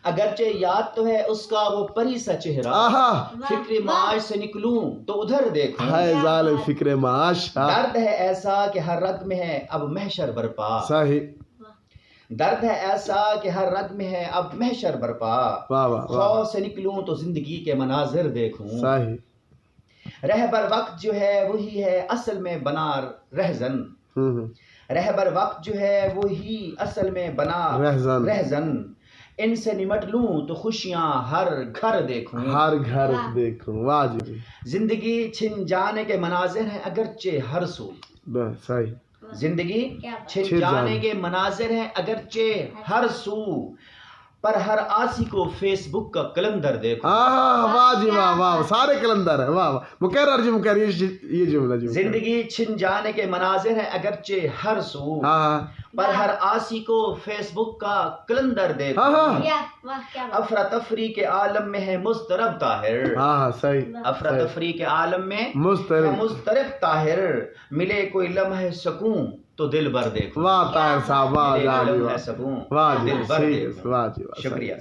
اگرچہ یاد تو ہے اس کا وہ پری سا چہرہ، آہا فکر معاش سے نکلوں تو ادھر دیکھوں، ہے ظالم فکر معاش. درد ہے ایسا کہ ہر رگ میں ہے اب محشر برپا، صحیح. درد ہے ایسا کہ ہر رگ میں ہے اب محشر برپا، واہ واہ واہ. خوف سے نکلوں تو زندگی کے مناظر دیکھوں، صحیح. رہبر وقت جو ہے وہی ہے اصل میں بنا رہزن، رہبر وقت جو ہے وہی اصل میں بنا رہزن. رہزن، ان سے نمٹ لوں تو خوشیاں ہر گھر دیکھوں، ہر گھر دیکھوں. واہ جی. زندگی چھن جانے کے مناظر ہیں اگرچہ ہر سو، صحیح. زندگی چھن چھن جانے جانے کے مناظر ہیں اگرچہ ہر سو، پر ہر آسی کو فیس بک کا کلندر دیکھو، واہ جی واہ واہ. سارے کلندر ہیں. واہ واہ. مکرر جی مکرر. یہ جملہ جی. زندگی چھن جانے کے مناظر ہیں اگرچہ ہر سو، ہاں پر ہر آسی کو فیس بک کا کلندر دیکھو، ہاں. افراتفری کے عالم میں ہے مضطرب طاہر، ہاں صحیح. افراتفری کے عالم میں ہے مضطرب. مضطرب طاہر، ملے کوئی لمحہ سکون تو دل بھر دیکھو، واہ طاہر صاحب. واہ ملے کوئی جی لمحہ واہ. سکون واہ تو جی. دل بھر دیکھو. واہ جی واہ. شکریہ.